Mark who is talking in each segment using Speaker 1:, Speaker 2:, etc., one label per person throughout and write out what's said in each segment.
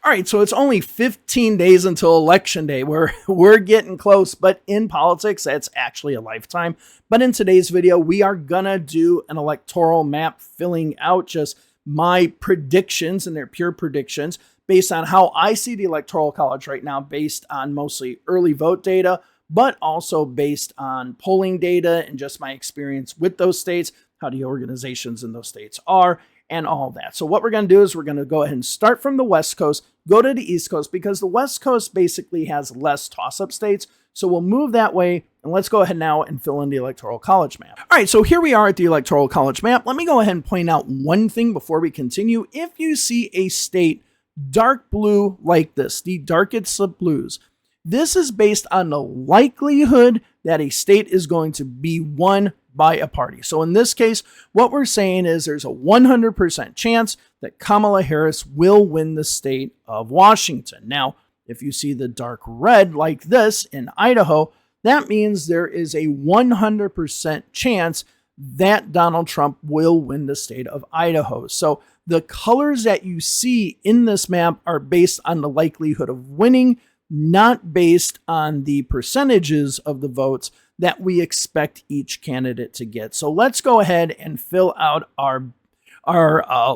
Speaker 1: All right, so it's only 15 days until Election Day. We're getting close, but in politics, that's actually a lifetime. But in today's video, we are going to do an electoral map filling out just my predictions, and they're pure predictions, based on how I see the Electoral College right now, based on mostly early vote data, but also based on polling data and just my experience with those states, how the organizations in those states are, and all that. So what we're going to do is we're going to go ahead and start from the West Coast, go to the East Coast, because the West Coast basically has less toss-up states. So we'll move that way, and let's go ahead now and fill in the Electoral College map. All right, so here we are at the Electoral College map. Let me go ahead and point out one thing before we continue. If you see a state dark blue like this, the darkest of blues, this is based on the likelihood that a state is going to be won by a party. So in this case, what we're saying is there's a 100% chance that Kamala Harris will win the state of Washington. Now, if you see the dark red like this in Idaho, that means there is a 100% chance that Donald Trump will win the state of Idaho. So the colors that you see in this map are based on the likelihood of winning, not based on the percentages of the votes that we expect each candidate to get. So let's go ahead and fill out our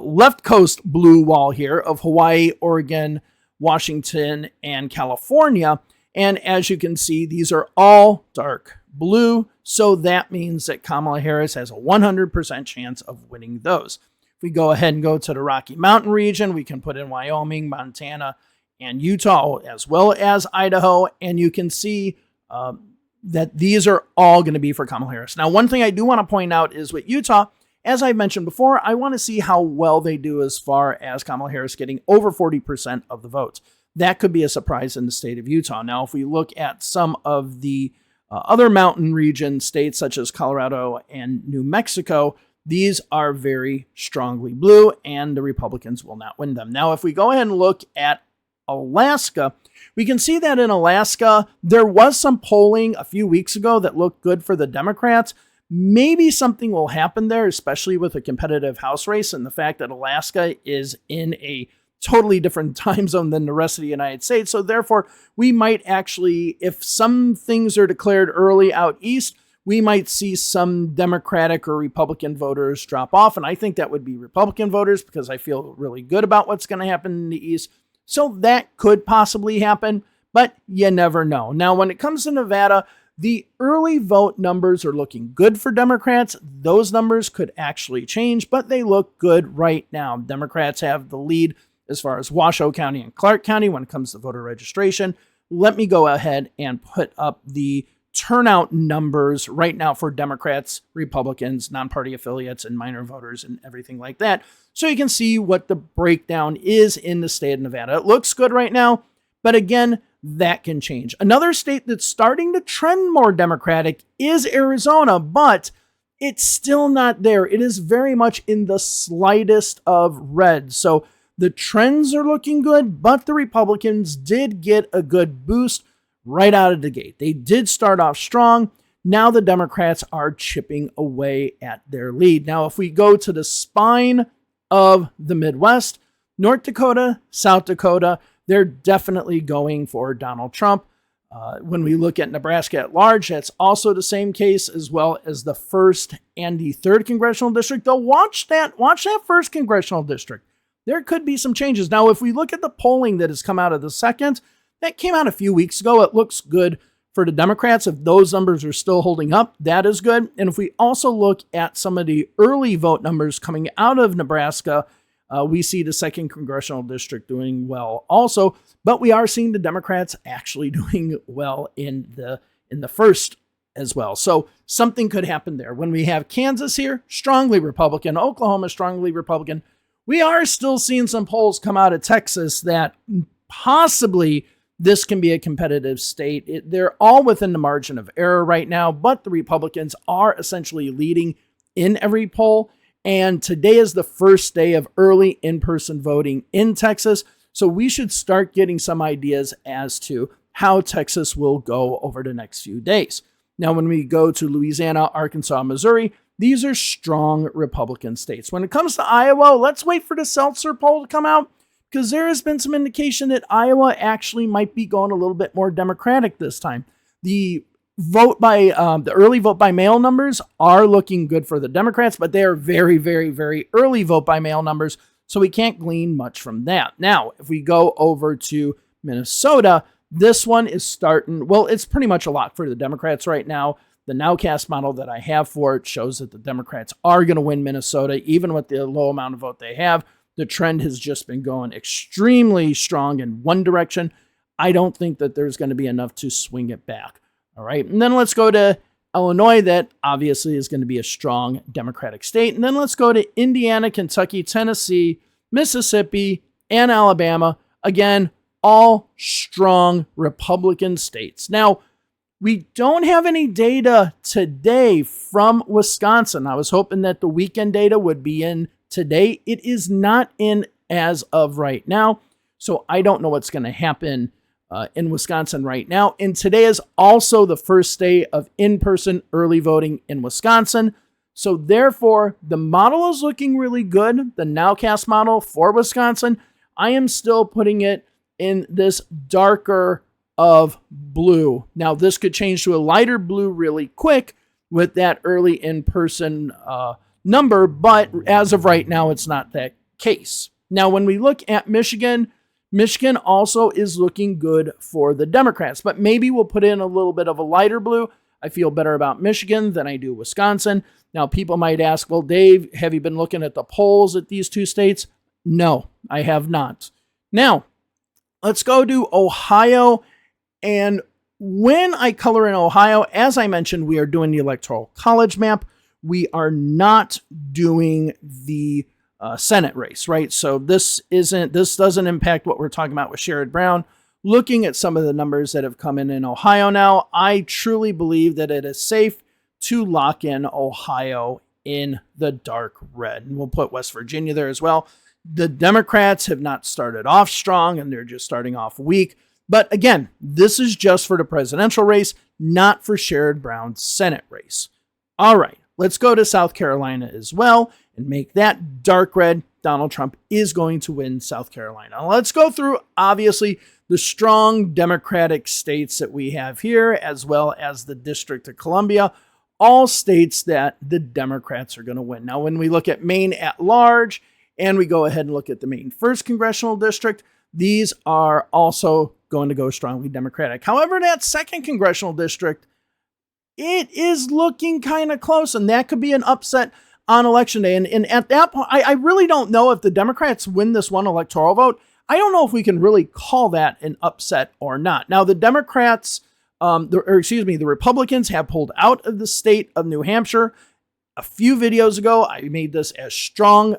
Speaker 1: left coast blue wall here of Hawaii, Oregon, Washington, and California. And as you can see, these are all dark blue. So that means that Kamala Harris has a 100% chance of winning those. If we go ahead and go to the Rocky Mountain region, we can put in Wyoming, Montana, and Utah, as well as Idaho. And you can see that these are all going to be for Kamala Harris. Now, one thing I do want to point out is with Utah, as I mentioned before, I want to see how well they do as far as Kamala Harris getting over 40% of the votes. That could be a surprise in the state of Utah. Now, if we look at some of the other mountain region states, such as Colorado and New Mexico, these are very strongly blue, and the Republicans will not win them. Now, if we go ahead and look at Alaska, we can see that in Alaska, there was some polling a few weeks ago that looked good for the Democrats. Maybe something will happen there, especially with a competitive House race and the fact that Alaska is in a totally different time zone than the rest of the United States. So therefore, we might actually, if some things are declared early out east, we might see some Democratic or Republican voters drop off. And I think that would be Republican voters, because I feel really good about what's going to happen in the East. So that could possibly happen, but you never know. Now, when it comes to Nevada, the early vote numbers are looking good for Democrats. Those numbers could actually change, but they look good right now. Democrats have the lead as far as Washoe County and Clark County when it comes to voter registration. Let me go ahead and put up the turnout numbers right now for Democrats, Republicans, non-party affiliates, and minor voters and everything like that, so you can see what the breakdown is in the state of Nevada. It looks good right now, but again, that can change. Another state that's starting to trend more Democratic is Arizona, but it's still not there. It is very much in the slightest of red. So the trends are looking good, but the Republicans did get a good boost right out of the gate. They did start off strong. Now the Democrats are chipping away at their lead. Now, if we go to the spine of the Midwest, North Dakota, South Dakota, they're definitely going for Donald Trump. When we look at Nebraska at large, that's also the same case, as well as the 1st and the 3rd congressional district. Though watch that 1st congressional district. There could be some changes. Now, if we look at the polling that has come out of the 2nd, that came out a few weeks ago. It looks good for the Democrats. If those numbers are still holding up, that is good. And if we also look at some of the early vote numbers coming out of Nebraska, we see the 2nd congressional district doing well also, but we are seeing the Democrats actually doing well in the 1st as well. So something could happen there. When we have Kansas here, strongly Republican, Oklahoma, strongly Republican, we are still seeing some polls come out of Texas that possibly this can be a competitive state. They're all within the margin of error right now, but the Republicans are essentially leading in every poll. And today is the first day of early in-person voting in Texas. So we should start getting some ideas as to how Texas will go over the next few days. Now, when we go to Louisiana, Arkansas, Missouri, these are strong Republican states. When it comes to Iowa, let's wait for the Seltzer poll to come out, because there has been some indication that Iowa actually might be going a little bit more Democratic this time. The early vote by mail numbers are looking good for the Democrats, but they are very, very, very early vote by mail numbers, so we can't glean much from that. Now, if we go over to Minnesota, this one is starting, well, it's pretty much a lock for the Democrats right now. The Nowcast model that I have for it shows that the Democrats are going to win Minnesota, even with the low amount of vote they have. The trend has just been going extremely strong in one direction. I don't think that there's going to be enough to swing it back. All right. And then let's go to Illinois. That obviously is going to be a strong Democratic state. And then let's go to Indiana, Kentucky, Tennessee, Mississippi, and Alabama. Again, all strong Republican states. Now, we don't have any data today from Wisconsin. I was hoping that the weekend data would be in today. It is not in as of right now, so I don't know what's going to happen in Wisconsin right now. And today is also the first day of in-person early voting in Wisconsin. So therefore, the model is looking really good. The Nowcast model for Wisconsin, I am still putting it in this darker of blue. Now, this could change to a lighter blue really quick with that early in-person number, but as of right now, it's not that case. Now, when we look at Michigan, Michigan also is looking good for the Democrats, but maybe we'll put in a little bit of a lighter blue. I feel better about Michigan than I do Wisconsin. Now, people might ask, well, Dave, have you been looking at the polls at these two states? No, I have not. Now, let's go to Ohio. And when I color in Ohio, as I mentioned, we are doing the Electoral College map. We are not doing the Senate race, right? So this doesn't impact what we're talking about with Sherrod Brown. Looking at some of the numbers that have come in Ohio now, I truly believe that it is safe to lock in Ohio in the dark red. And we'll put West Virginia there as well. The Democrats have not started off strong, and they're just starting off weak. But again, this is just for the presidential race, not for Sherrod Brown's Senate race. All right, let's go to South Carolina as well and make that dark red. Donald Trump is going to win South Carolina. Let's go through, obviously, the strong Democratic states that we have here, as well as the District of Columbia, all states that the Democrats are going to win. Now, when we look at Maine at large, and we go ahead and look at the Maine 1st Congressional District, these are also going to go strongly Democratic. However, that 2nd Congressional District, it is looking kind of close, and that could be an upset on Election Day. And at that point, I really don't know if the Democrats win this one electoral vote. I don't know if we can really call that an upset or not. Now, the Democrats, the Republicans have pulled out of the state of New Hampshire. A few videos ago, I made this as strong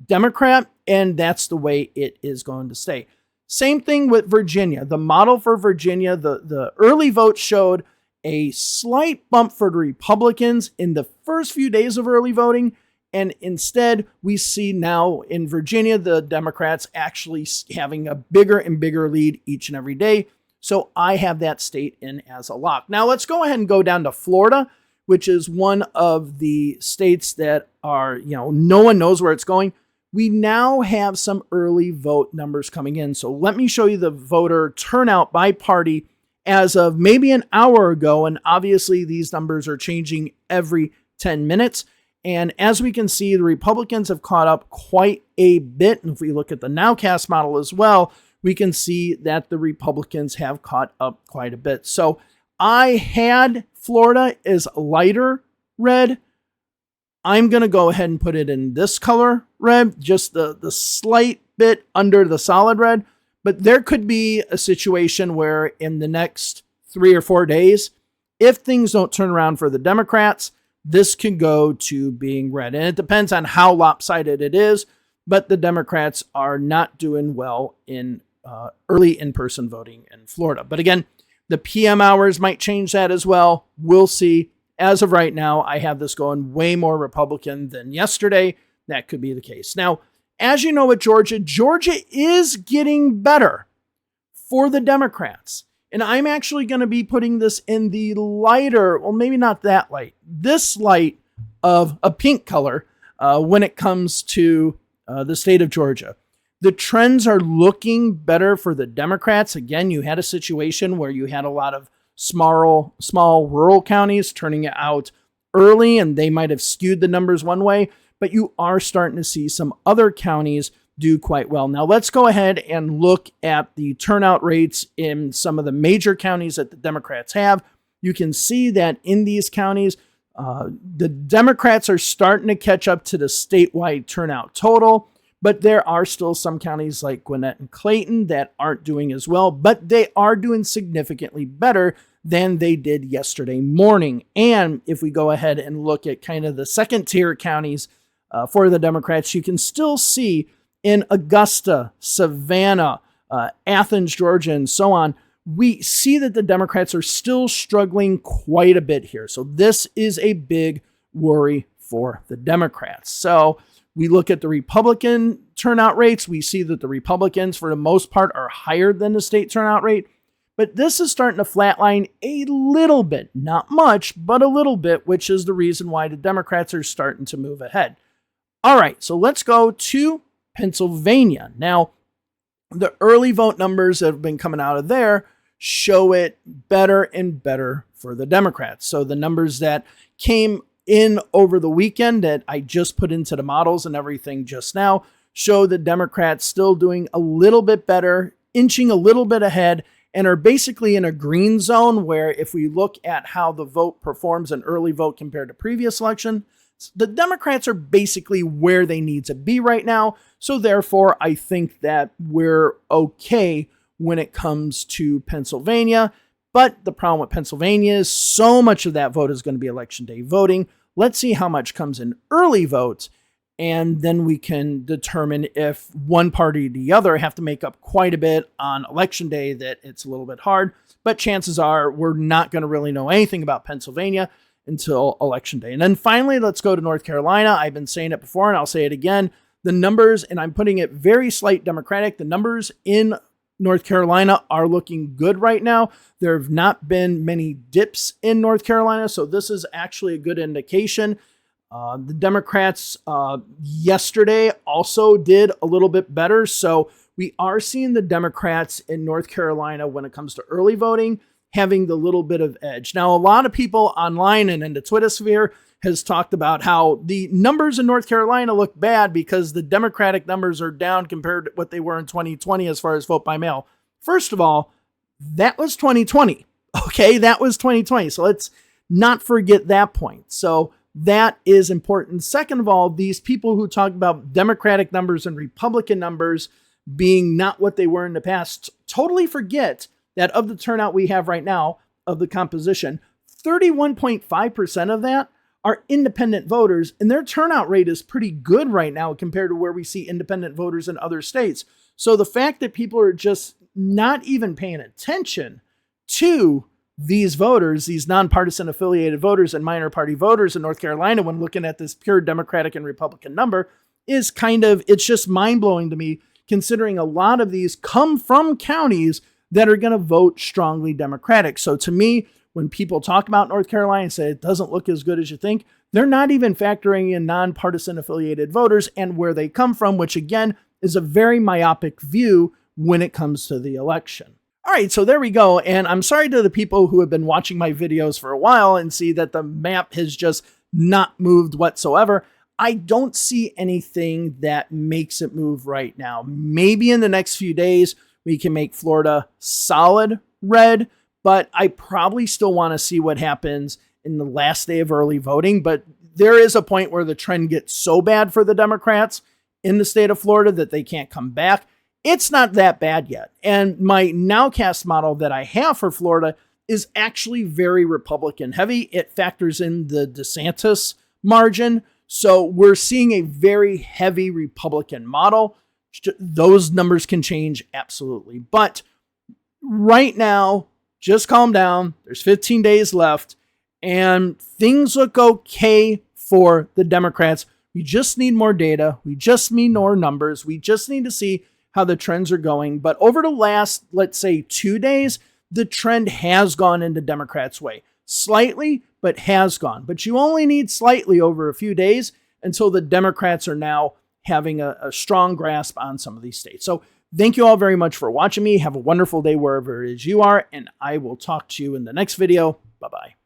Speaker 1: Democrat, and that's the way it is going to stay. Same thing with Virginia. The model for Virginia, the early vote showed a slight bump for the Republicans in the first few days of early voting. And instead, we see now in Virginia, the Democrats actually having a bigger and bigger lead each and every day. So I have that state in as a lock. Now let's go ahead and go down to Florida, which is one of the states that are, no one knows where it's going. We now have some early vote numbers coming in. So let me show you the voter turnout by party as of maybe an hour ago. And obviously these numbers are changing every 10 minutes. And as we can see, the Republicans have caught up quite a bit. And if we look at the Nowcast model as well, we can see that the Republicans have caught up quite a bit. So I had Florida as lighter red. I'm going to go ahead and put it in this color red, just the slight bit under the solid red. But there could be a situation where in the next 3 or 4 days, if things don't turn around for the Democrats, this can go to being red. And it depends on how lopsided it is, but the Democrats are not doing well in early in-person voting in Florida. But again, the PM hours might change that as well. We'll see. As of right now, I have this going way more Republican than yesterday. That could be the case. Now, as you know with Georgia is getting better for the Democrats. And I'm actually going to be putting this in the lighter, well, maybe not that light, this light of a pink color when it comes to the state of Georgia. The trends are looking better for the Democrats. Again, you had a situation where you had a lot of small rural counties turning out early, and they might have skewed the numbers one way, but you are starting to see some other counties do quite well. Now, let's go ahead and look at the turnout rates in some of the major counties that the Democrats have. You can see that in these counties, the Democrats are starting to catch up to the statewide turnout total. But there are still some counties like Gwinnett and Clayton that aren't doing as well, but they are doing significantly better than they did yesterday morning. And if we go ahead and look at kind of the second tier counties for the Democrats, you can still see in Augusta, Savannah, Athens, Georgia, and so on, we see that the Democrats are still struggling quite a bit here. So this is a big worry for the Democrats. So we look at the Republican turnout rates. We see that the Republicans, for the most part, are higher than the state turnout rate. But this is starting to flatline a little bit, not much, but a little bit, which is the reason why the Democrats are starting to move ahead. All right, so let's go to Pennsylvania. Now, the early vote numbers that have been coming out of there show it better and better for the Democrats. So the numbers that came in over the weekend that I just put into the models and everything just now show the Democrats still doing a little bit better, inching a little bit ahead, and are basically in a green zone where if we look at how the vote performs, an early vote compared to previous election, the Democrats are basically where they need to be right now. So therefore, I think that we're okay when it comes to Pennsylvania. But the problem with Pennsylvania is so much of that vote is going to be election day voting. Let's see how much comes in early votes, and then we can determine if one party or the other have to make up quite a bit on election day that it's a little bit hard. But chances are we're not going to really know anything about Pennsylvania until election day. And then finally, let's go to North Carolina. I've been saying it before, and I'll say it again. The numbers, and I'm putting it very slight Democratic, the numbers in North Carolina are looking good right now. There have not been many dips in North Carolina, so this is actually a good indication. The Democrats yesterday also did a little bit better, so we are seeing the Democrats in North Carolina when it comes to early voting having the little bit of edge. Now, a lot of people online and in the Twitter sphere has talked about how the numbers in North Carolina look bad because the Democratic numbers are down compared to what they were in 2020 as far as vote by mail. First of all, that was 2020. Okay, that was 2020. So let's not forget that point. So that is important. Second of all, these people who talk about Democratic numbers and Republican numbers being not what they were in the past totally forget that of the turnout we have right now of the composition, 31.5% of that are independent voters, and their turnout rate is pretty good right now compared to where we see independent voters in other states. So the fact that people are just not even paying attention to these voters, these nonpartisan affiliated voters and minor party voters in North Carolina when looking at this pure Democratic and Republican number is it's just mind-blowing to me, considering a lot of these come from counties that are going to vote strongly Democratic. So to me, when people talk about North Carolina and say it doesn't look as good as you think, they're not even factoring in nonpartisan affiliated voters and where they come from, which again is a very myopic view when it comes to the election. All right, so there we go. And I'm sorry to the people who have been watching my videos for a while and see that the map has just not moved whatsoever. I don't see anything that makes it move right now. Maybe in the next few days, we can make Florida solid red, but I probably still want to see what happens in the last day of early voting. But there is a point where the trend gets so bad for the Democrats in the state of Florida that they can't come back. It's not that bad yet. And my nowcast model that I have for Florida is actually very Republican heavy. It factors in the DeSantis margin. So we're seeing a very heavy Republican model. Those numbers can change, absolutely. But right now, just calm down. There's 15 days left, and things look okay for the Democrats. We just need more data. We just need more numbers. We just need to see how the trends are going. But over the last, let's say, 2 days, the trend has gone into Democrats' way. Slightly, but has gone. But you only need slightly over a few days until the Democrats are now having a strong grasp on some of these states. So thank you all very much for watching me. Have a wonderful day wherever it is you are, and I will talk to you in the next video. Bye-bye.